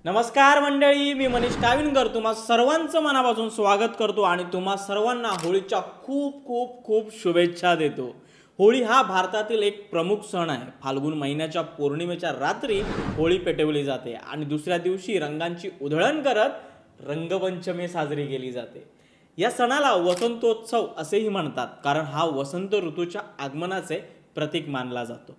नमस्कार मंडळी, मी मनीष काविनकर तुम्हा सर्वांचं मनापासून स्वागत करतो आणि तुम्हा सर्वांना होळीच्या खूप खूप खूप शुभेच्छा देतो। होळी हा भारतातील एक प्रमुख सण आहे। फाल्गुन महिन्याच्या पौर्णिमेच्या रात्री होळी पेटवली जाते आणि दुसऱ्या दिवशी रंगांची उधळण करत रंगपंचमी साजरी केली जाते। या सणाला वसंतोत्सव असेही म्हणतात, कारण हा वसंत ऋतूच्या आगमनाचे प्रतीक मानला जातो।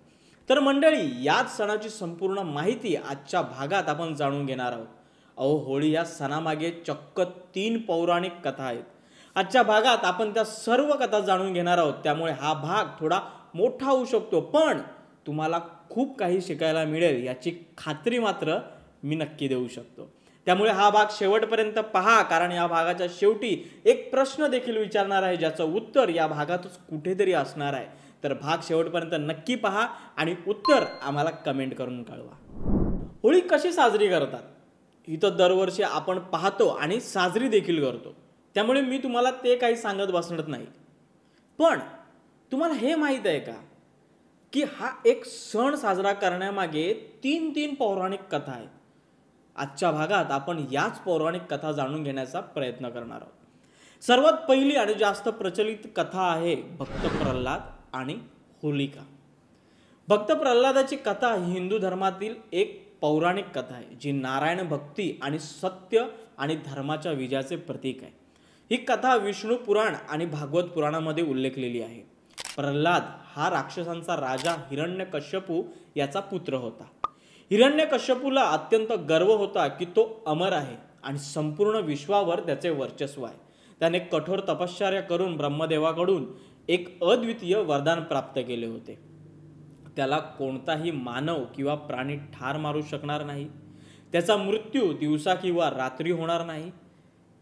तर मंडळी, याच सणाची संपूर्ण माहिती आजच्या भागात आपण जाणून घेणार आहोत। होळी या सणामागे चक्क 3 पौराणिक कथा आहेत। आजच्या भागात आपण त्या सर्व कथा जाणून घेणार आहोत, त्यामुळे हा भाग थोडा मोठा होऊ शकतो, पण तुम्हाला खूप काही शिकायला मिळेल याची खात्री मात्र मी नक्की देऊ शकतो। त्यामुळे हा भाग शेवटपर्यंत पहा, कारण या भागाच्या शेवटी एक प्रश्न देखील विचारणार आहे, ज्याचं उत्तर या भागातच कुठेतरी असणार आहे। तर भाग शेवटपर्यंत नक्की पहा आणि उत्तर आम्हाला कमेंट करून कळवा। होळी कशी साजरी करतात ही तर दरवर्षी आपण पाहतो आणि साजरी देखील करतो, त्यामुळे मी तुम्हाला ते काही सांगत बसणार नाही। पण तुम्हाला हे माहित आहे का की हा एक सण साजरा करण्यामागे 3 पौराणिक कथा आहेत। आजच्या भागात आपण याच पौराणिक कथा जाणून घेण्याचा प्रयत्न करणार आहोत। सर्वात पहिली आणि जास्त प्रचलित कथा आहे भक्त प्रल्हाद आणि होलिका। भक्त प्रल्हादाची कथा हिंदू धर्मातील एक पौराणिक कथा आहे, जी नारायण भक्ती आणि सत्य आणि धर्माच्या विजयाचे प्रतीक आहे। ही कथा विष्णू पुराण आणि भागवत पुराणामध्ये उल्लेखलेली आहे। प्रल्हाद हा राक्षसांचा राजा हिरण्यकश्यपू याचा पुत्र होता। हिरण्यकश्यपूला अत्यंत गर्व होता की तो अमर आहे आणि संपूर्ण विश्वावर त्याचे वर्चस्व आहे। त्याने कठोर तपश्चर्या करून ब्रह्मदेवाकडून एक अद्वितीय वरदान प्राप्त केले होते। त्याला कोणताही मानव किंवा प्राणी ठार मारू शकणार नाही, त्याचा मृत्यू दिवसा किंवा रात्री होणार नाही,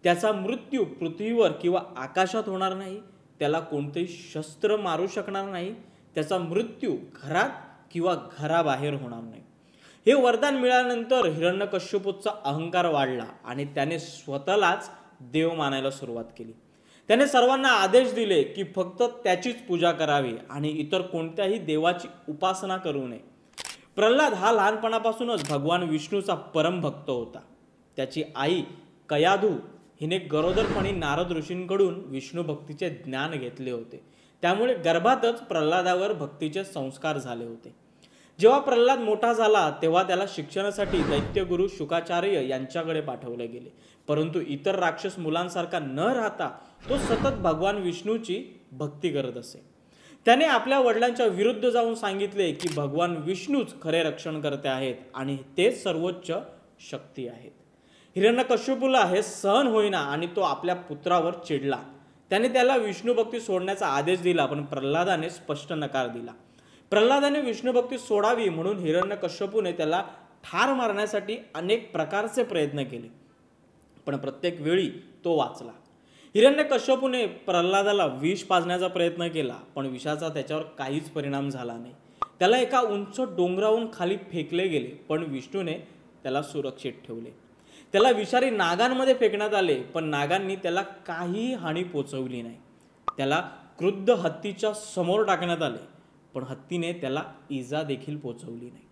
त्याचा मृत्यू पृथ्वीवर किंवा आकाशात होणार नाही, त्याला कोणतेही शस्त्र मारू शकणार नाही, त्याचा मृत्यू घरात किंवा घराबाहेर होणार नाही। हे वरदान मिळाल्यानंतर हिरण्यकश्यपूचा अहंकार वाढला आणि त्याने स्वतःलाच देव मानायला सुरुवात केली। त्याने सर्वांना आदेश दिले की फक्त त्याचीच पूजा करावी आणि इतर कोणत्याही देवाची उपासना करू नये। प्रल्हाद हा लहानपणापासूनच भगवान विष्णूचा परम भक्त होता। त्याची आई कयाधू हिने गरोदरपणी नारद ऋषींकडून विष्णू भक्तीचे ज्ञान घेतले होते, त्यामुळे गर्भातच प्रल्हादावर भक्तीचे संस्कार झाले होते। जेव्हा प्रल्हाद मोठा झाला तेव्हा त्याला शिक्षणासाठी दैत्यगुरु शुकाचार्य यांच्याकडे पाठवले गेले, परंतु इतर राक्षस मुलांसारखा न राहता तो सतत भगवान विष्णूची भक्ती करत असे। त्याने आपल्या वडिलांच्या विरुद्ध जाऊन सांगितले की भगवान विष्णूच खरे रक्षणकर्ते आहेत आणि तेच सर्वोच्च शक्ती आहेत। हिरण्यकश्यपूला हे सहन होईना आणि तो आपल्या पुत्रावर चिडला। त्याने त्याला विष्णू भक्ती सोडण्याचा आदेश दिला, पण प्रल्हादाने स्पष्ट नकार दिला। प्रल्हादाने विष्णू भक्ती सोडावी म्हणून हिरण्यकश्यपूने त्याला ठार मारण्यासाठी अनेक प्रकारचे प्रयत्न केले, पण प्रत्येक वेळी तो वाचला। हिरण्यकश्यपूने प्रल्हादाला विष पाजण्याचा प्रयत्न केला, पण विषाचा त्याच्यावर काहीच परिणाम झाला नाही। त्याला एका उंच डोंगरावरून खाली फेकले गेले, पण विष्णूने त्याला सुरक्षित ठेवले। त्याला विषारी नागांमध्ये फेकण्यात आले, पण नागांनी त्याला काही हानी पोचवली नाही। त्याला क्रुद्ध हत्तीच्या समोर टाकण्यात आले, पण हत्तीने त्याला इजा देखील पोचवली नाही।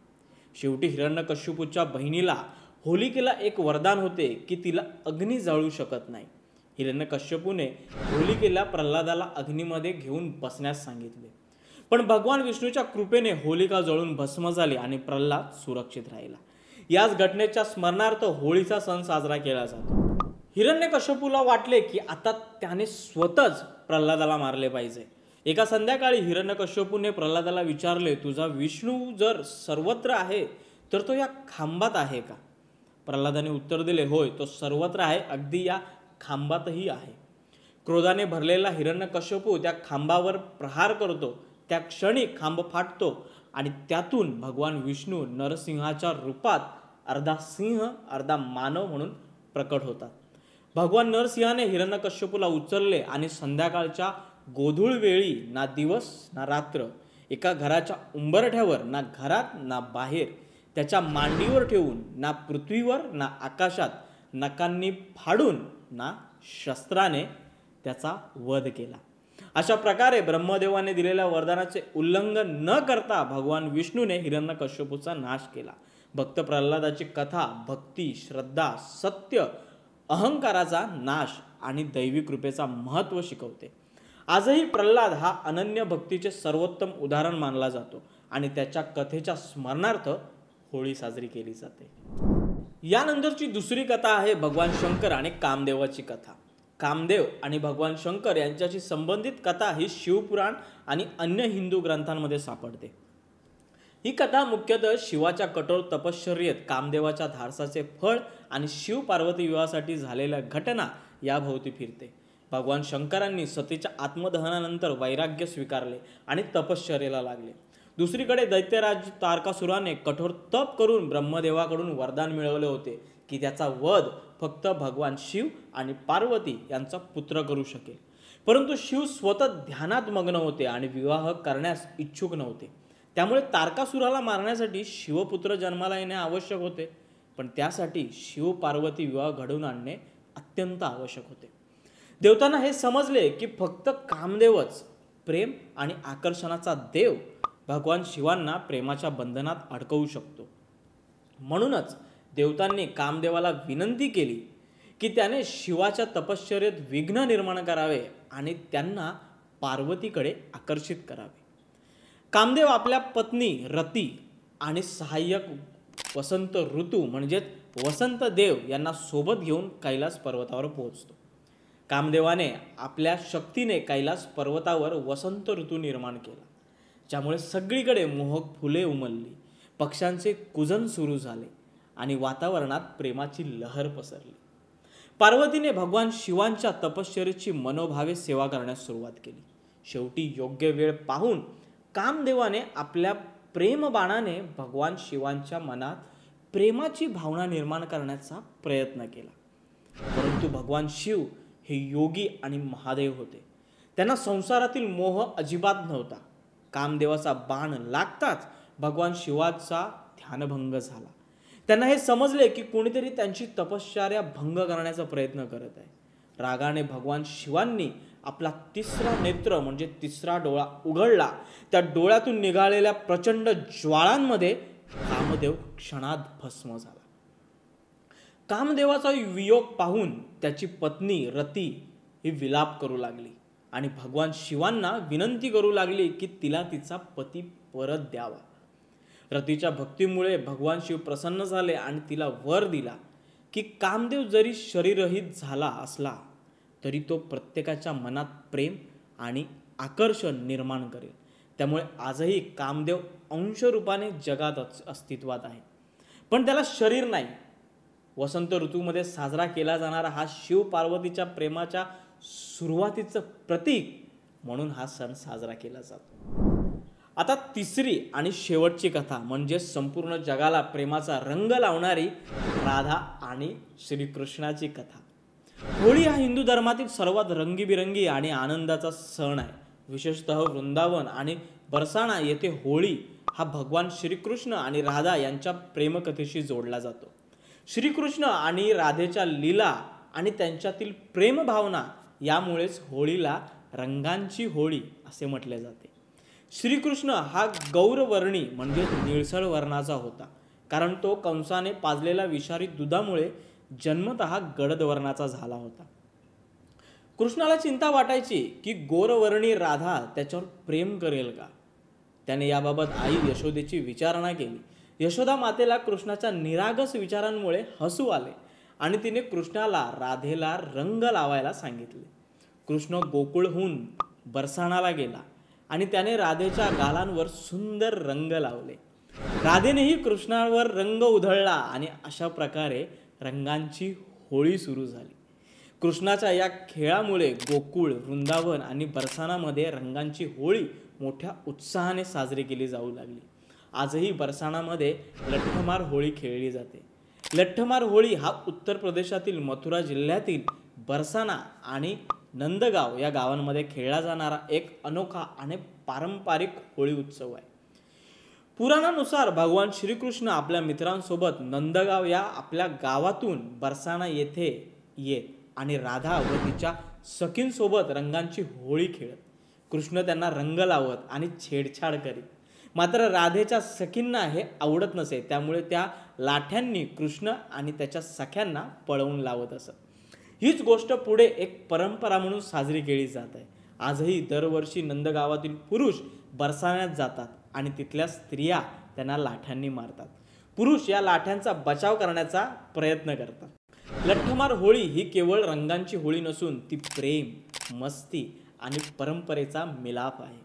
शेवटी हिरण्यकश्यपूच्या बहिणीला होलिकेला एक वरदान होते की तिला अग्नी जाळू शकत नाही। हिरण्यकश्यपूने होलिकेला प्रल्हादाला अग्नीमध्ये घेऊन बसण्यास सांगितले, पण भगवान विष्णूच्या कृपेने होलिका जळून भस्म झाली आणि प्रल्हाद सुरक्षित राहिला। याच घटनेच्या स्मरणार्थ होळीचा सण साजरा केला जातो। हिरण्यकश्यपूला वाटले की आता त्याने स्वतःच प्रल्हादाला मारले पाहिजे। एका संध्याकाळी हिरण्यकश्यपूने प्रल्हादाला विचारले, तुझा विष्णू जर सर्वत्र आहे तर तो या खांबात आहे का? प्रल्हादाने उत्तर दिले, होय, तो सर्वत्र आहे, अगदी या खांबातही आहे। क्रोधाने भरलेला हिरण्यकश्यपू त्या खांबावर प्रहार करतो। त्या क्षणी खांब फाटतो आणि त्यातून भगवान विष्णू नरसिंहाच्या रूपात अर्धा सिंह अर्धा मानव म्हणून प्रकट होतात। भगवान नरसिंहाने हिरण्यकश्यपूला उचलले आणि संध्याकाळच्या गोधूळ वेळी ना दिवस ना रात्र एका घराच्या उंबरठ्यावर, ना घरात ना बाहेर, त्याच्या मांडीवर ठेवून, ना पृथ्वीवर ना आकाशात, नखांनी फाडून ना शस्त्राने त्याचा वध केला। अशा प्रकारे ब्रह्मदेवाने दिलेल्या वरदानाचे उल्लंघन न करता भगवान विष्णूने हिरण्यकश्यपूचा नाश केला। भक्त प्रल्हादाची कथा भक्ती, श्रद्धा, सत्य, अहंकाराचा नाश आणि दैवी कृपेचा महत्त्व शिकवते. आजही प्रल्हाद हा अनन्य भक्तीचे सर्वोत्तम उदाहरण मानला जातो आणि त्याच्या कथेच्या स्मरणार्थ होळी साजरी केली जाते. यानंतरची दुसरी कथा आहे भगवान शंकर आणि कामदेवाची कथा. कामदेव आणि भगवान शंकर यांच्याशी संबंधित कथा ही शिवपुराण आणि अन्य हिंदू ग्रंथांमध्ये सापडते. ही कथा मुख्यतः शिवाच्या कठोर तपश्चर्येत कामदेवाच्या धाडसाचे फळ आणि शिव पार्वती विवाहासाठी झालेल्या घटना याभोवती फिरते. भगवान शंकरांनी सतीच्या आत्मदहनानंतर वैराग्य स्वीकारले आणि तपश्चर्येला लागले. दुसरीकडे दैत्यराज तारकासुराने कठोर तप करून ब्रह्मदेवाकडून वरदान मिळवले होते की त्याचा वध फक्त भगवान शिव आणि पार्वती यांचा पुत्र करू शकेल. परंतु शिव स्वतः ध्यानात मग्न होते आणि विवाह करण्यास इच्छुक नव्हते. त्यामुळे तारकासुराला मारण्यासाठी शिवपुत्र जन्माला येणे आवश्यक होते. पण त्यासाठी शिव पार्वती विवाह घडवून आणणे अत्यंत आवश्यक होते. देवतांना हे समजले की फक्त कामदेवच प्रेम आणि आकर्षणाचा देव भगवान शिवांना प्रेमाच्या बंधनात अडकवू शकतो. म्हणूनच देवतांनी कामदेवाला विनंती केली की त्याने शिवाच्या तपश्चर्येत विघ्न निर्माण करावे आणि त्यांना पार्वतीकडे आकर्षित करावे. कामदेव आपल्या पत्नी रती आणि सहाय्यक वसंत ऋतू म्हणजेच वसंत देव यांना सोबत घेऊन कैलास पर्वतावर पोहोचतो. कामदेवाने आपल्या शक्तीने कैलास पर्वतावर वसंत ऋतू निर्माण केला, ज्यामुळे सगळीकडे मोहक फुले उमलली, पक्ष्यांचे कूजन सुरू झाले आणि वातावरणात प्रेमाची लहर पसरली. पार्वतीने भगवान शिवांच्या तपश्चर्येची मनोभावे सेवा करण्यास सुरुवात केली. शेवटी योग्य वेळ पाहून कामदेवाने आपल्या प्रेमबाणाने भगवान शिवांच्या मनात प्रेमाची भावना निर्माण करण्याचा प्रयत्न केला. परंतु भगवान शिव हे योगी आणि महादेव होते. त्यांना संसारातील मोह अजिबात नव्हता. कामदेवाचा बाण लागताच भगवान शिवाचा ध्यानभंग झाला. त्यांना हे समजले की कोणीतरी त्यांची तपश्चर्या भंग करण्याचा प्रयत्न करत आहे. रागाने भगवान शिवांनी आपला तिसरा नेत्र म्हणजे तिसरा डोळा उघडला. त्या डोळ्यातून निघालेल्या प्रचंड ज्वाळांमध्ये कामदेव क्षणात भस्म झाला. कामदेवाचा वियोग पाहून त्याची पत्नी रती ही विलाप करू लागली आणि भगवान शिवांना विनंती करू लागली की तिला तिचा पती परत द्यावा. रतीच्या भक्तीमुळे भगवान शिव प्रसन्न झाले आणि तिला वर दिला की कामदेव जरी शरीररहित झाला असला तरी तो प्रत्येकाच्या मनात प्रेम आणि आकर्षण निर्माण करेल. त्यामुळे आजही कामदेव अंशरूपाने जगात अस्तित्वात आहे, पण त्याला शरीर नाही. वसंत ऋतूमध्ये साजरा केला जाणारा हा शिव पार्वतीच्या प्रेमाच्या सुरुवातीचं प्रतीक म्हणून हा सण साजरा केला जातो. आता तिसरी आणि शेवटची कथा म्हणजे संपूर्ण जगाला प्रेमाचा रंग लावणारी राधा आणि श्रीकृष्णाची कथा. होळी हा हिंदू धर्मातील सर्वात रंगीबिरंगी आणि आनंदाचा सण आहे. विशेषतः वृंदावन आणि बरसाणा येथे होळी हा भगवान श्रीकृष्ण आणि राधा यांच्या प्रेमकथेशी जोडला जातो. श्रीकृष्ण आणि राधेच्या लीला आणि त्यांच्यातील प्रेमभावना यामुळेच होळीला रंगांची होळी असे म्हटले जाते. श्रीकृष्ण हा गौरवर्णी म्हणजे निळसळ वर्णाचा होता, कारण तो कंसाने पाजलेल्या विषारी दुधामुळे जन्मतः गडद वर्णाचा झाला होता. कृष्णाला चिंता वाटायची की गोरवर्णी राधा त्याच्यावर प्रेम करेल का. त्याने याबाबत आई यशोदेची विचारणा केली. यशोदा मातेला कृष्णाच्या निरागस विचारांमुळे हसू आले आणि तिने कृष्णाला राधेला रंग लावायला सांगितले. कृष्ण गोकुळहून बरसाणाला गेला आणि त्याने राधेच्या गालांवर सुंदर रंग लावले. राधेनेही कृष्णावर रंग उधळला आणि अशा प्रकारे रंगांची होळी सुरू झाली. कृष्णाच्या या खेळामुळे गोकुळ, वृंदावन आणि बरसाणामध्ये रंगांची होळी मोठ्या उत्साहाने साजरी केली जाऊ लागली. आजही बरसाणामध्ये लठ्ठमार होळी खेळली जाते. लठ्ठमार होळी हा उत्तर प्रदेशातील मथुरा जिल्ह्यातील बरसाणा आणि नंदगाव या गावांमध्ये खेळला जाणारा एक अनोखा आणि पारंपरिक होळी उत्सव आहे. पुराणानुसार भगवान श्रीकृष्ण आपल्या मित्रांसोबत नंदगाव या आपल्या गावातून बरसाणा येथे येत आणि राधा व तिच्या सखींसोबत रंगांची होळी खेळत. कृष्ण त्यांना रंग लावत आणि छेडछाड करीत. मात्र राधेच्या सखींना हे आवडत नसे, त्यामुळे त्या लाठ्यांनी कृष्ण आणि त्याच्या सख्यांना पळवून लावत असत. हीच गोष्ट पुढे एक परंपरा म्हणून साजरी केली जात आहे. आजही दरवर्षी नंदगावातील पुरुष बरसाण्यात जातात आणि तिथल्या स्त्रिया त्यांना लाठ्यांनी मारतात. पुरुष या लाठ्यांचा बचाव करण्याचा प्रयत्न करतात. लठ्ठमार होळी ही केवळ रंगांची होळी नसून ती प्रेम, मस्ती आणि परंपरेचा मिलाप आहे.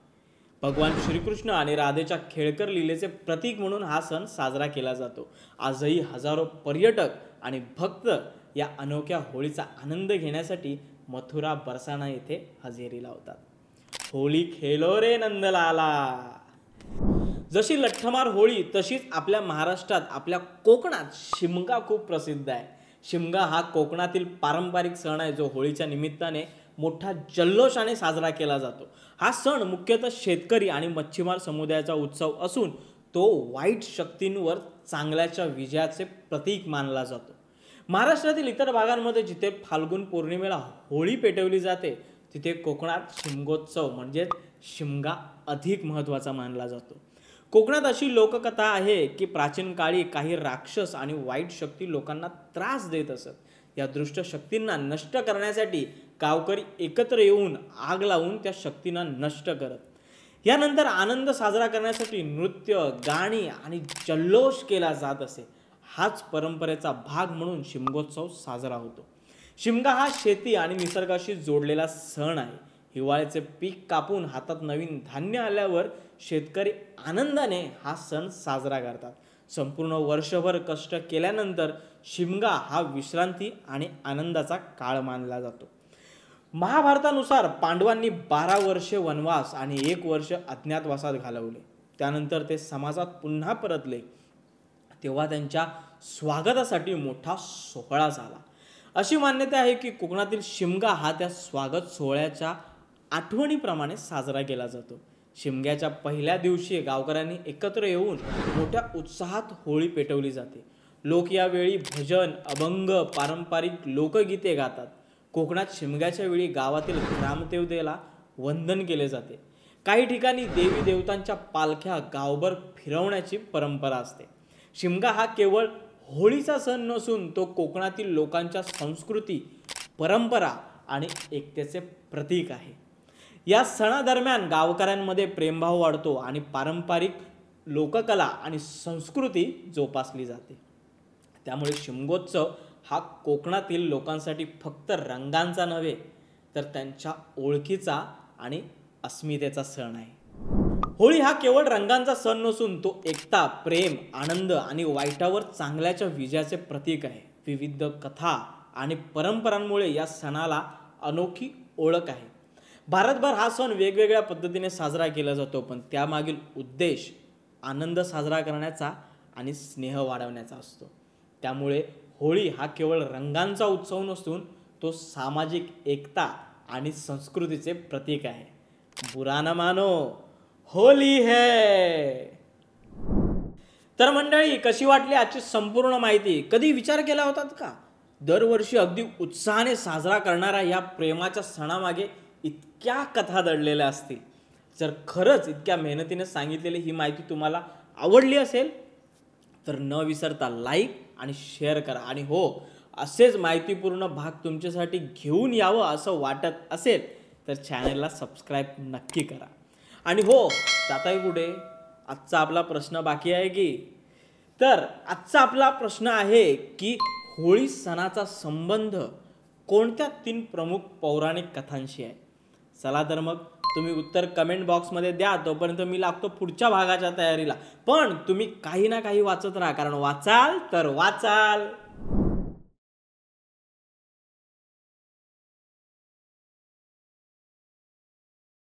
भगवान श्रीकृष्ण आणि राधेच्या खेळकर लीलेचे प्रतीक म्हणून हा सण साजरा केला जातो. आजही हजारो पर्यटक आणि भक्त या अनोख्या होळीचा आनंद घेण्यासाठी मथुरा बरसाना येथे हजेरी लावतात. होळी खेलो रे नंदलाला. जशी लठ्ठमार होळी तशीच आपल्या महाराष्ट्रात, आपल्या कोकणात शिमगा खूप प्रसिद्ध आहे. शिमगा हा कोकणातील पारंपरिक सण आहे, जो होळीच्या निमित्ताने मोठा जल्लोषाने साजरा केला जातो. हा सण मुख्यतः शेतकरी आणि मच्छीमार समुदायाचा उत्सव असून तो वाईट शक्तींवर चांगल्याच्या विजयाचे प्रतीक मानला जातो. महाराष्ट्रातील इतर भागांमध्ये जिथे फाल्गुन पौर्णिमेला होळी पेटवली जाते, तिथे कोकणात शिमगोत्सव म्हणजे शिमगा अधिक महत्त्वाचा मानला जातो. कोकणात अशी लोककथा आहे की प्राचीन काळी काही राक्षस आणि वाईट शक्ती लोकांना त्रास देत असत. या दुष्ट शक्तींना नष्ट करण्यासाठी गावकरी एकत्र येऊन आग लावून त्या शक्तींना नष्ट करत. यानंतर आनंद साजरा करण्यासाठी नृत्य, गाणी आणि जल्लोष केला जात असे. हाच परंपरेचा भाग म्हणून शिमगोत्सव साजरा होतो. शिमगा हा शेती आणि निसर्गाशी जोडलेला सण आहे. हिवाळ्याचे पीक कापून हातात नवीन धान्य आल्यावर शेतकरी आनंदाने हा सण साजरा करतात. संपूर्ण वर्षभर कष्ट केल्यानंतर शिमगा हा विश्रांती आणि आनंदाचा काळ मानला जातो. महाभारतानुसार पांडवांनी 12 वर्षे वनवास आणि 1 वर्ष अज्ञातवासात घालवले. त्यानंतर ते समाजात पुन्हा परतले तेव्हा त्यांच्या स्वागतासाठी मोठा सोहळा झाला. अशी मान्यता आहे की कोकणातील शिमगा हा त्या स्वागत सोहळ्याच्या आठवणीप्रमाणे साजरा केला जातो. शिमग्याच्या पहिल्या दिवशी गावकऱ्यांनी एकत्र येऊन मोठ्या उत्साहात होळी पेटवली जाते. लोक यावेळी भजन, अभंग, पारंपरिक लोकगीते गातात. कोकणात शिमग्याच्या वेळी गावातील ग्रामदेवतेला वंदन केले जाते. काही ठिकाणी देवी देवतांच्या पालख्या गावभर फिरवण्याची परंपरा असते. शिमगा हा केवळ होळीचा सण नसून तो कोकणातील लोकांच्या संस्कृती, परंपरा आणि एकतेचे प्रतीक आहे. या सणादरम्यान गावकऱ्यांमध्ये प्रेमभाव वाढतो आणि पारंपरिक लोककला आणि संस्कृती जोपासली जाते. त्यामुळे शिमगोत्सव हा कोकणातील लोकांसाठी फक्त रंगांचा नव्हे तर त्यांच्या ओळखीचा आणि अस्मितेचा सण आहे. होळी हा केवळ रंगांचा सण नसून तो एकता, प्रेम, आनंद आणि वाईटावर चांगल्याच्या विजयाचे प्रतीक आहे. विविध कथा आणि परंपरांमुळे या सणाला अनोखी ओळख आहे. भारतभर हा सण वेगवेगळ्या पद्धतीने साजरा केला जातो, पण त्यामागील उद्देश आनंद साजरा करण्याचा आणि स्नेह वाढवण्याचा असतो. त्यामुळे होळी हा केवळ रंगांचा उत्सव नसून तो सामाजिक एकता आणि संस्कृतीचे प्रतीक आहे. बुरा न मानो, होली है. तर मंडळी, कशी वाटली आजची संपूर्ण माहिती? कधी विचार केला होतात का दरवर्षी अगदी उत्साहाने साजरा करणाऱ्या या प्रेमाच्या सणामागे इतक्या कथा दडलेल्या असतील? जर खरंच इतक्या मेहनतीने सांगितलेली ही माहिती तुम्हाला आवडली असेल तर न विसरता लाईक आणि शेअर करा. आणि हो, असेच माहितीपूर्ण भाग तुमच्यासाठी घेऊन यावं असं वाटत असेल तर चॅनलला सबस्क्राईब नक्की करा. आणि हो, जाताय कुठे? आजचा आपला प्रश्न बाकी आहे की? तर आजचा आपला प्रश्न आहे की होळी सणाचा संबंध कोणत्या 3 प्रमुख पौराणिक कथांशी आहे? चला तर मग तुम्ही उत्तर कमेंट बॉक्समध्ये द्या. तोपर्यंत मी लागतो पुढच्या भागाच्या तयारीला. पण तुम्ही काही ना काही वाचत राहा, कारण वाचाल तर वाचाल.